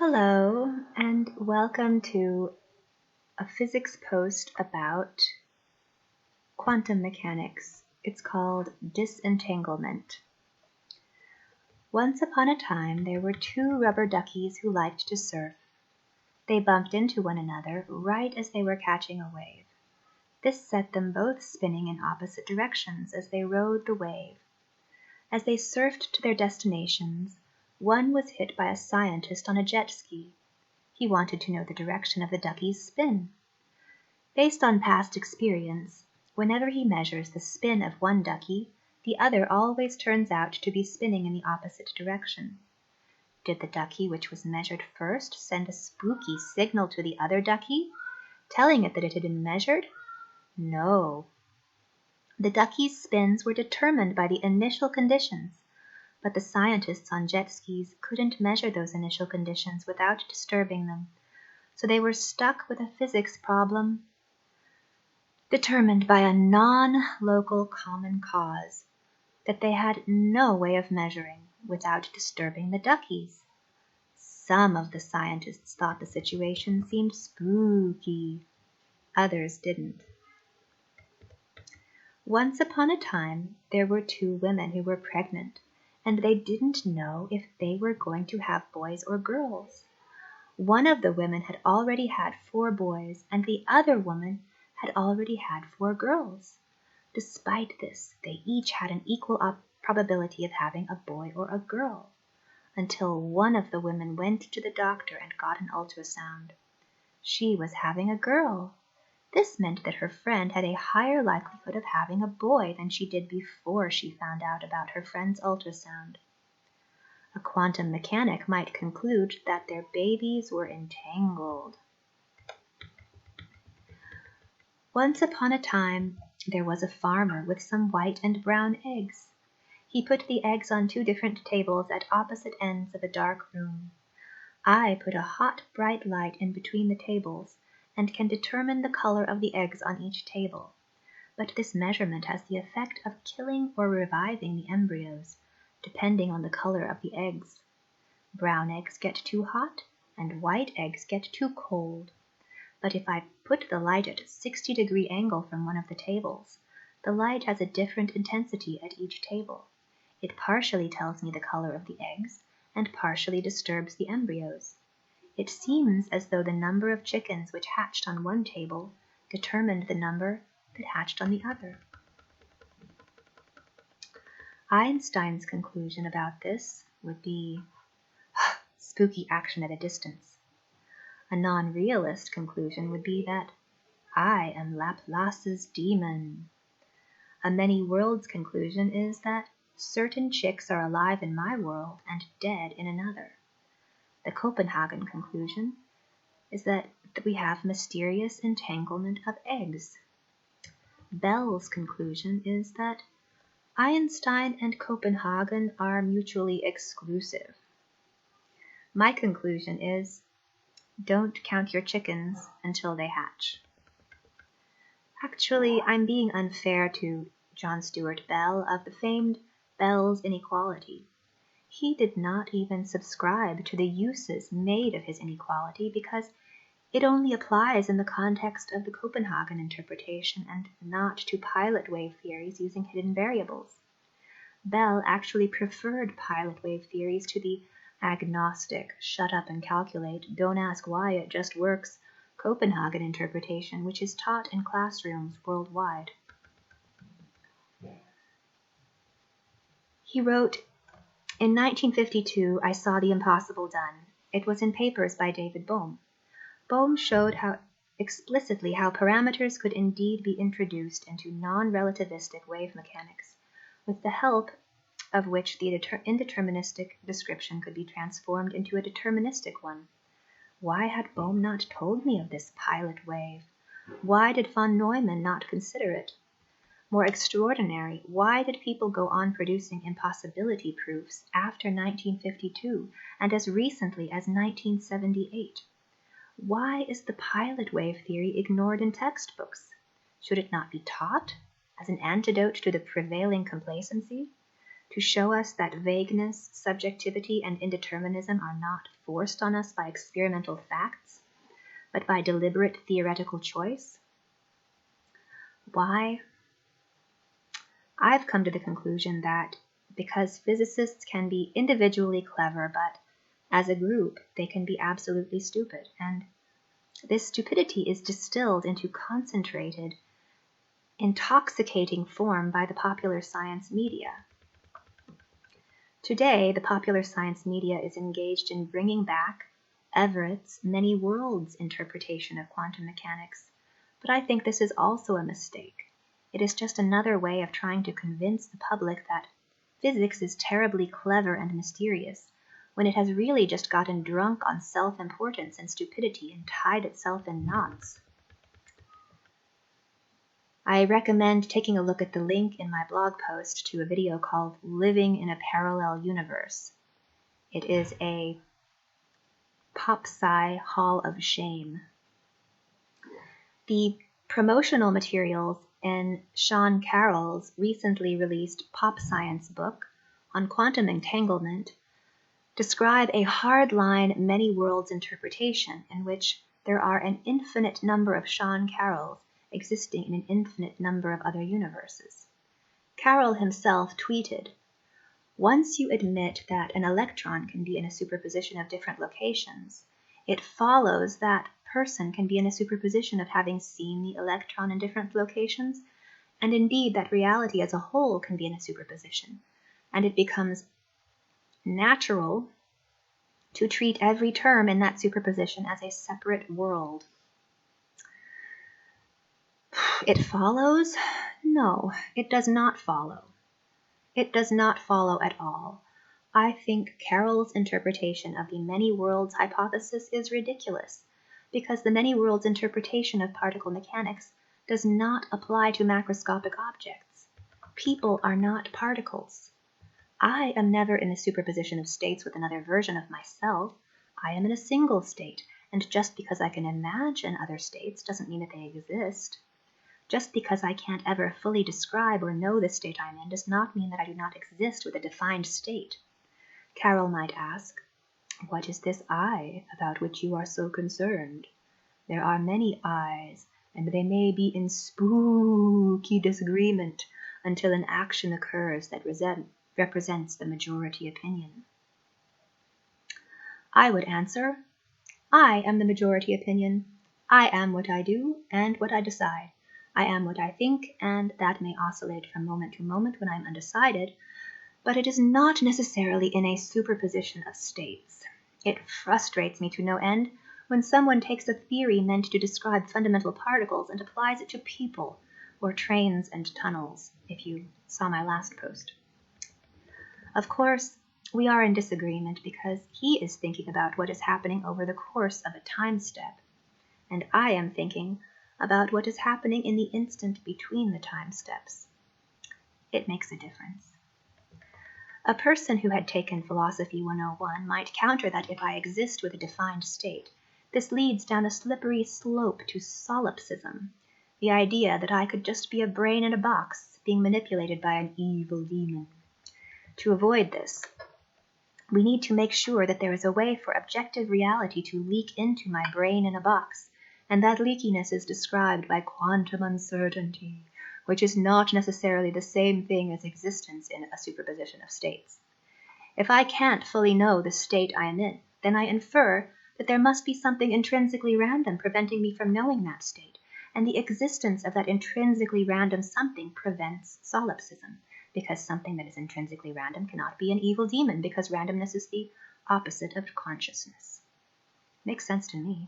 Hello, and welcome to a physics post about quantum mechanics. It's called disentanglement. Once upon a time, there were two rubber duckies who liked to surf. They bumped into one another right as they were catching a wave. This set them both spinning in opposite directions as they rode the wave. As they surfed to their destinations, one was hit by a scientist on a jet ski. He wanted to know the direction of the ducky's spin. Based on past experience, whenever he measures the spin of one ducky, the other always turns out to be spinning in the opposite direction. Did the ducky which was measured first send a spooky signal to the other ducky, telling it that it had been measured? No. The ducky's spins were determined by the initial conditions, but the scientists on jet skis couldn't measure those initial conditions without disturbing them, so they were stuck with a physics problem determined by a non-local common cause that they had no way of measuring without disturbing the duckies. Some of the scientists thought the situation seemed spooky. Others didn't. Once upon a time, there were two women who were pregnant, and they didn't know if they were going to have boys or girls. One of the women had already had 4 boys, and the other woman had already had 4 girls. Despite this, they each had an equal probability of having a boy or a girl, until one of the women went to the doctor and got an ultrasound. She was having a girl. This meant that her friend had a higher likelihood of having a boy than she did before she found out about her friend's ultrasound. A quantum mechanic might conclude that their babies were entangled. Once upon a time, there was a farmer with some white and brown eggs. He put the eggs on 2 different tables at opposite ends of a dark room. I put a hot, bright light in between the tables and can determine the color of the eggs on each table, but this measurement has the effect of killing or reviving the embryos, depending on the color of the eggs. Brown eggs get too hot, and white eggs get too cold. But if I put the light at a 60-degree angle from one of the tables, the light has a different intensity at each table. It partially tells me the color of the eggs, and partially disturbs the embryos. It seems as though the number of chickens which hatched on one table determined the number that hatched on the other. Einstein's conclusion about this would be spooky action at a distance. A non-realist conclusion would be that I am Laplace's demon. A many worlds conclusion is that certain chicks are alive in my world and dead in another. The Copenhagen conclusion is that we have mysterious entanglement of eggs. Bell's conclusion is that Einstein and Copenhagen are mutually exclusive. My conclusion is, don't count your chickens until they hatch. Actually, I'm being unfair to John Stuart Bell of the famed Bell's inequality. He did not even subscribe to the uses made of his inequality because it only applies in the context of the Copenhagen interpretation and not to pilot wave theories using hidden variables. Bell actually preferred pilot wave theories to the agnostic, shut up and calculate, don't ask why, it just works Copenhagen interpretation, which is taught in classrooms worldwide. He wrote, "In 1952, I saw the impossible done. It was in papers by David Bohm. Bohm showed explicitly how parameters could indeed be introduced into non-relativistic wave mechanics, with the help of which the indeterministic description could be transformed into a deterministic one. Why had Bohm not told me of this pilot wave? Why did von Neumann not consider it? More extraordinary, why did people go on producing impossibility proofs after 1952 and as recently as 1978? Why is the pilot wave theory ignored in textbooks? Should it not be taught as an antidote to the prevailing complacency? to show us that vagueness, subjectivity, and indeterminism are not forced on us by experimental facts, but by deliberate theoretical choice? Why? I've come to the conclusion that because physicists can be individually clever, but as a group, they can be absolutely stupid, and this stupidity is distilled into concentrated, intoxicating form by the popular science media. Today, the popular science media is engaged in bringing back Everett's many worlds interpretation of quantum mechanics, but I think this is also a mistake. It is just another way of trying to convince the public that physics is terribly clever and mysterious, when it has really just gotten drunk on self-importance and stupidity and tied itself in knots. I recommend taking a look at the link in my blog post to a video called Living in a Parallel Universe. It is a pop-sci hall of shame. The promotional materials in Sean Carroll's recently released pop science book on quantum entanglement describe a hardline many worlds interpretation in which there are an infinite number of Sean Carrolls existing in an infinite number of other universes. Carroll himself tweeted, "Once you admit that an electron can be in a superposition of different locations, it follows that person can be in a superposition of having seen the electron in different locations, and indeed that reality as a whole can be in a superposition, and it becomes natural to treat every term in that superposition as a separate world." It follows? No, it does not follow. It does not follow at all. I think Carroll's interpretation of the many worlds hypothesis is ridiculous, because the many worlds interpretation of particle mechanics does not apply to macroscopic objects. People are not particles. I am never in a superposition of states with another version of myself. I am in a single state, and just because I can imagine other states doesn't mean that they exist. Just because I can't ever fully describe or know the state I'm in does not mean that I do not exist with a defined state. Carroll might ask, "What is this I about which you are so concerned? There are many I's, and they may be in spooky disagreement until an action occurs that represents the majority opinion." I would answer, I am the majority opinion. I am what I do and what I decide. I am what I think, and that may oscillate from moment to moment when I am undecided, but it is not necessarily in a superposition of states. It frustrates me to no end when someone takes a theory meant to describe fundamental particles and applies it to people, or trains and tunnels, if you saw my last post. Of course, we are in disagreement because he is thinking about what is happening over the course of a time step, and I am thinking about what is happening in the instant between the time steps. It makes a difference. A person who had taken Philosophy 101 might counter that if I exist with a defined state, this leads down a slippery slope to solipsism, the idea that I could just be a brain in a box being manipulated by an evil demon. To avoid this, we need to make sure that there is a way for objective reality to leak into my brain in a box, and that leakiness is described by quantum uncertainty, which is not necessarily the same thing as existence in a superposition of states. If I can't fully know the state I am in, then I infer that there must be something intrinsically random preventing me from knowing that state, and the existence of that intrinsically random something prevents solipsism, because something that is intrinsically random cannot be an evil demon, because randomness is the opposite of consciousness. Makes sense to me.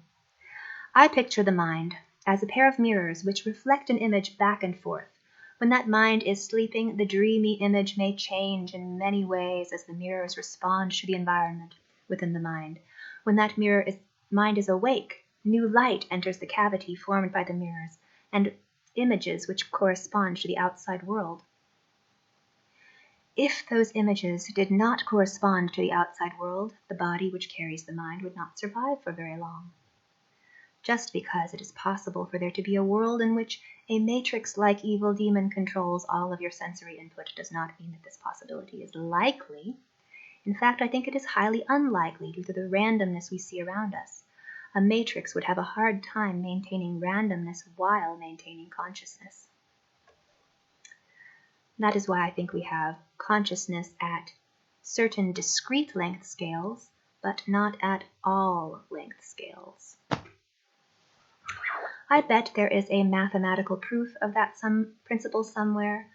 I picture the mind as a pair of mirrors which reflect an image back and forth. When that mind is sleeping, the dreamy image may change in many ways as the mirrors respond to the environment within the mind. When that mind is awake, new light enters the cavity formed by the mirrors, and images which correspond to the outside world. If those images did not correspond to the outside world, the body which carries the mind would not survive for very long. Just because it is possible for there to be a world in which a matrix-like evil demon controls all of your sensory input does not mean that this possibility is likely. In fact, I think it is highly unlikely due to the randomness we see around us. A matrix would have a hard time maintaining randomness while maintaining consciousness. That is why I think we have consciousness at certain discrete length scales, but not at all length scales. I bet there is a mathematical proof of that principle somewhere,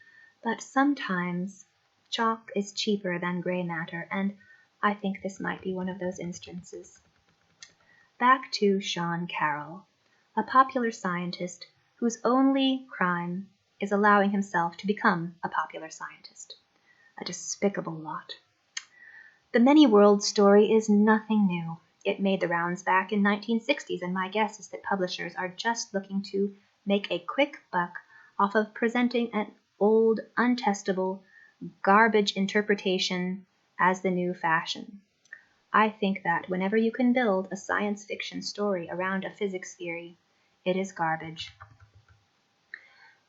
but sometimes chalk is cheaper than gray matter, and I think this might be one of those instances. Back to Sean Carroll, a popular scientist whose only crime is allowing himself to become a popular scientist. A despicable lot. The many-world story is nothing new. It made the rounds back in 1960s, and my guess is that publishers are just looking to make a quick buck off of presenting an old, untestable, garbage interpretation as the new fashion. I think that whenever you can build a science fiction story around a physics theory, it is garbage.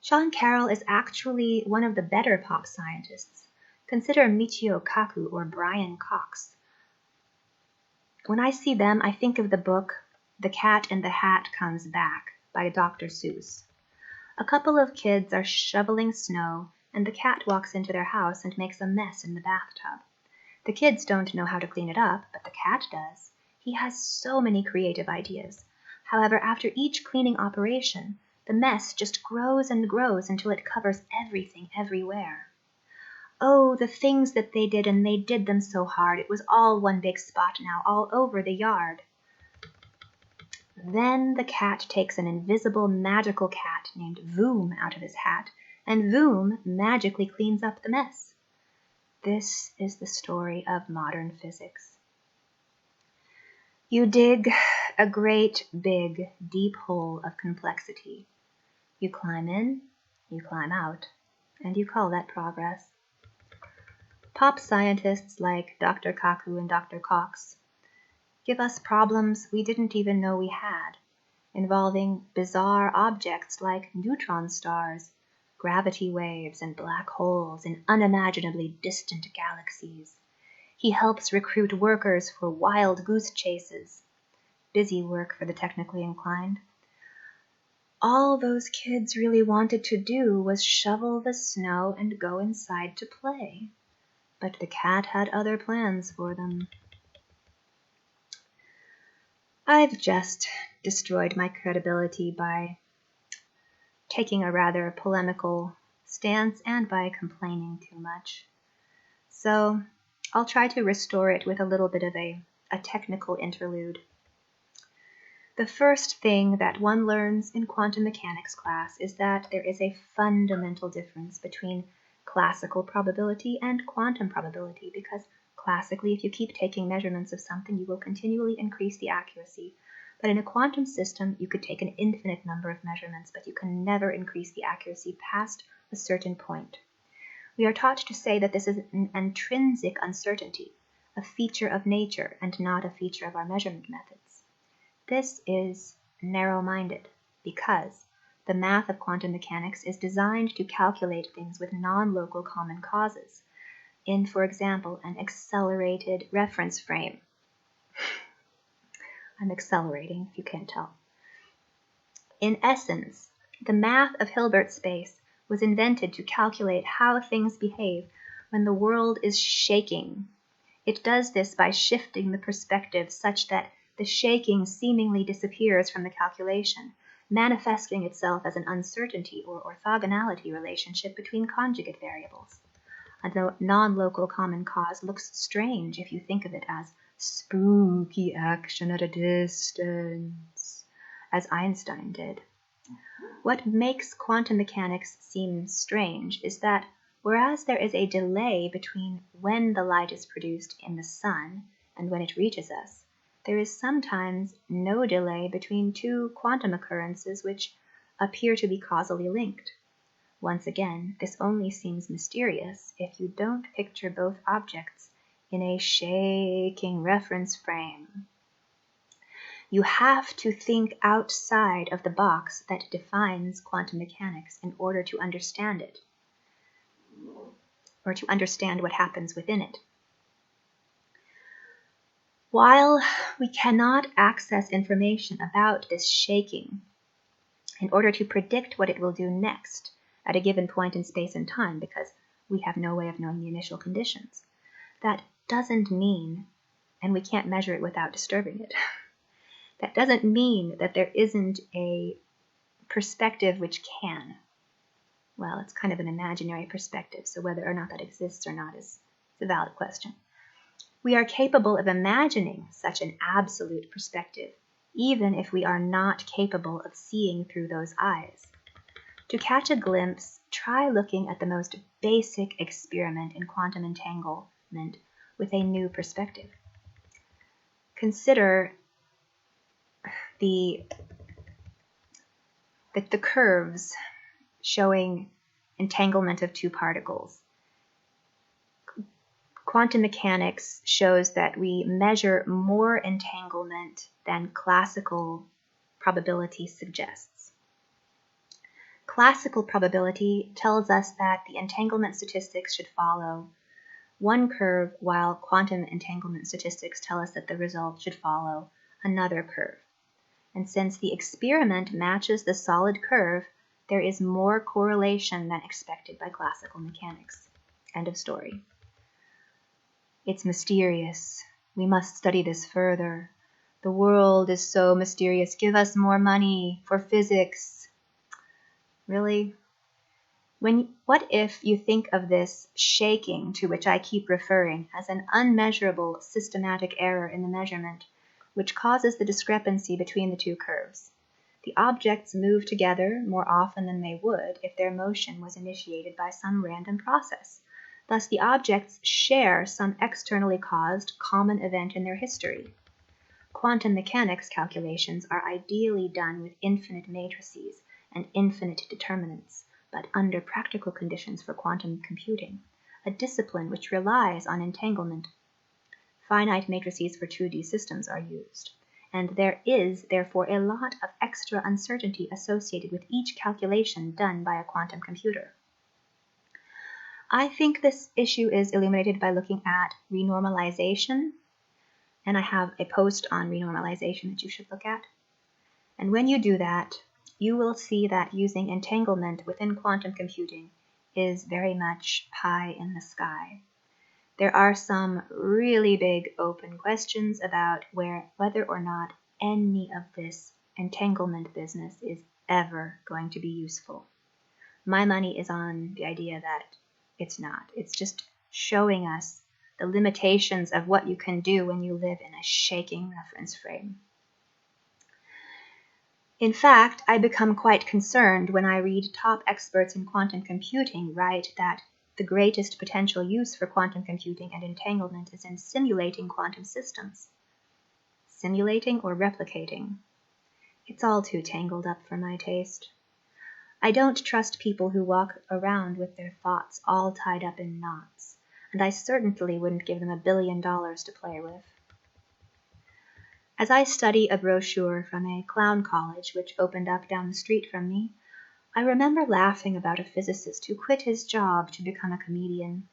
Sean Carroll is actually one of the better pop scientists. Consider Michio Kaku or Brian Cox. When I see them, I think of the book The Cat in the Hat Comes Back by Dr. Seuss. A couple of kids are shoveling snow, and the cat walks into their house and makes a mess in the bathtub. The kids don't know how to clean it up, but the cat does. He has so many creative ideas. However, after each cleaning operation, the mess just grows and grows until it covers everything everywhere. Oh, the things that they did, and they did them so hard. It was all one big spot now, all over the yard. Then the cat takes an invisible magical cat named Voom out of his hat, and Voom magically cleans up the mess. This is the story of modern physics. You dig a great, big, deep hole of complexity. You climb in, you climb out, and you call that progress. Pop scientists like Dr. Kaku and Dr. Cox give us problems we didn't even know we had, involving bizarre objects like neutron stars, gravity waves, and black holes in unimaginably distant galaxies. He helps recruit workers for wild goose chases. Busy work for the technically inclined. All those kids really wanted to do was shovel the snow and go inside to play. But the cat had other plans for them. I've just destroyed my credibility by taking a rather polemical stance and by complaining too much. So I'll try to restore it with a little bit of a technical interlude. The first thing that one learns in quantum mechanics class is that there is a fundamental difference between classical probability and quantum probability, because classically, if you keep taking measurements of something, you will continually increase the accuracy. But in a quantum system, you could take an infinite number of measurements, but you can never increase the accuracy past a certain point. We are taught to say that this is an intrinsic uncertainty, a feature of nature and not a feature of our measurement methods. This is narrow-minded because the math of quantum mechanics is designed to calculate things with non-local common causes in, for example, an accelerated reference frame. I'm accelerating, if you can't tell. In essence, the math of Hilbert space was invented to calculate how things behave when the world is shaking. It does this by shifting the perspective such that the shaking seemingly disappears from the calculation, manifesting itself as an uncertainty or orthogonality relationship between conjugate variables. A non-local common cause looks strange if you think of it as spooky action at a distance, as Einstein did. What makes quantum mechanics seem strange is that whereas there is a delay between when the light is produced in the sun and when it reaches us, there is sometimes no delay between two quantum occurrences which appear to be causally linked. Once again, this only seems mysterious if you don't picture both objects in a shaking reference frame. You have to think outside of the box that defines quantum mechanics in order to understand it, or to understand what happens within it. While we cannot access information about this shaking in order to predict what it will do next at a given point in space and time, because we have no way of knowing the initial conditions, that doesn't mean, and we can't measure it without disturbing it, that doesn't mean that there isn't a perspective which can. Well, it's kind of an imaginary perspective, so whether or not that exists or not is a valid question. We are capable of imagining such an absolute perspective, even if we are not capable of seeing through those eyes. To catch a glimpse, try looking at the most basic experiment in quantum entanglement with a new perspective. Consider the curves showing entanglement of two particles. Quantum mechanics shows that we measure more entanglement than classical probability suggests. Classical probability tells us that the entanglement statistics should follow one curve, while quantum entanglement statistics tell us that the result should follow another curve. And since the experiment matches the solid curve, there is more correlation than expected by classical mechanics. End of story. It's mysterious. We must study this further. The world is so mysterious. Give us more money for physics. Really? What if you think of this shaking to which I keep referring as an unmeasurable systematic error in the measurement, which causes the discrepancy between the two curves? The objects move together more often than they would if their motion was initiated by some random process. Thus, the objects share some externally caused common event in their history. Quantum mechanics calculations are ideally done with infinite matrices and infinite determinants, but under practical conditions for quantum computing, a discipline which relies on entanglement, finite matrices for 2D systems are used, and there is, therefore, a lot of extra uncertainty associated with each calculation done by a quantum computer. I think this issue is illuminated by looking at renormalization, and I have a post on renormalization that you should look at. And when you do that, you will see that using entanglement within quantum computing is very much pie in the sky. There are some really big open questions about whether or not any of this entanglement business is ever going to be useful. My money is on the idea that it's not. It's just showing us the limitations of what you can do when you live in a shaking reference frame. In fact, I become quite concerned when I read top experts in quantum computing write that the greatest potential use for quantum computing and entanglement is in simulating quantum systems. Simulating or replicating? It's all too tangled up for my taste. I don't trust people who walk around with their thoughts all tied up in knots, and I certainly wouldn't give them $1 billion to play with. As I study a brochure from a clown college which opened up down the street from me, I remember laughing about a physicist who quit his job to become a comedian.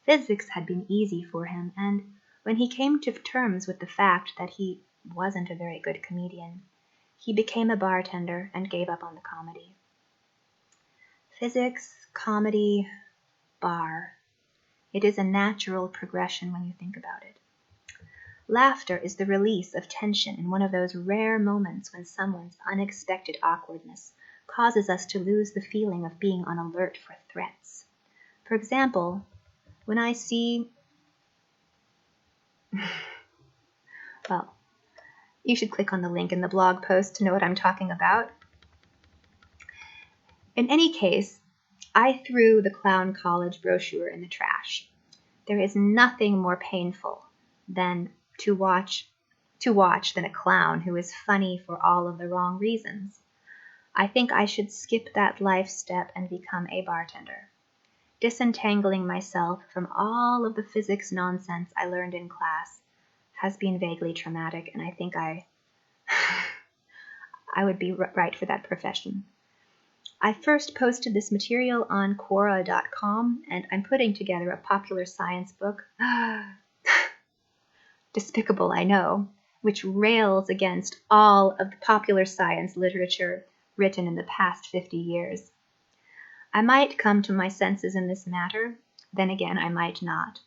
Physics had been easy for him, and when he came to terms with the fact that he wasn't a very good comedian, he became a bartender and gave up on the comedy. Physics, comedy, bar. It is a natural progression when you think about it. Laughter is the release of tension in one of those rare moments when someone's unexpected awkwardness causes us to lose the feeling of being on alert for threats. For example, when I see... well, you should click on the link in the blog post to know what I'm talking about. In any case, I threw the clown college brochure in the trash. There is nothing more painful than to watch than a clown who is funny for all of the wrong reasons. I think I should skip that life step and become a bartender. Disentangling myself from all of the physics nonsense I learned in class has been vaguely traumatic, and I think I I would be right for that profession. I first posted this material on Quora.com, and I'm putting together a popular science book. Despicable, I know, which rails against all of the popular science literature written in the past 50 years. I might come to my senses in this matter, then again I might not.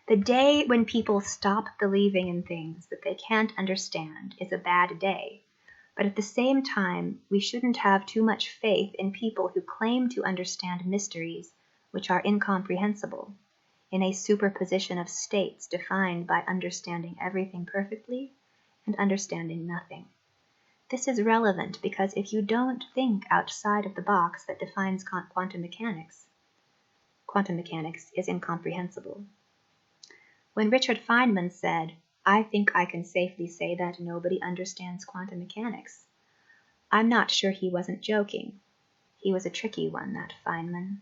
The day when people stop believing in things that they can't understand is a bad day, but at the same time, we shouldn't have too much faith in people who claim to understand mysteries which are incomprehensible, in a superposition of states defined by understanding everything perfectly and understanding nothing. This is relevant because if you don't think outside of the box that defines quantum mechanics is incomprehensible. When Richard Feynman said, "I think I can safely say that nobody understands quantum mechanics," I'm not sure he wasn't joking. He was a tricky one, that Feynman.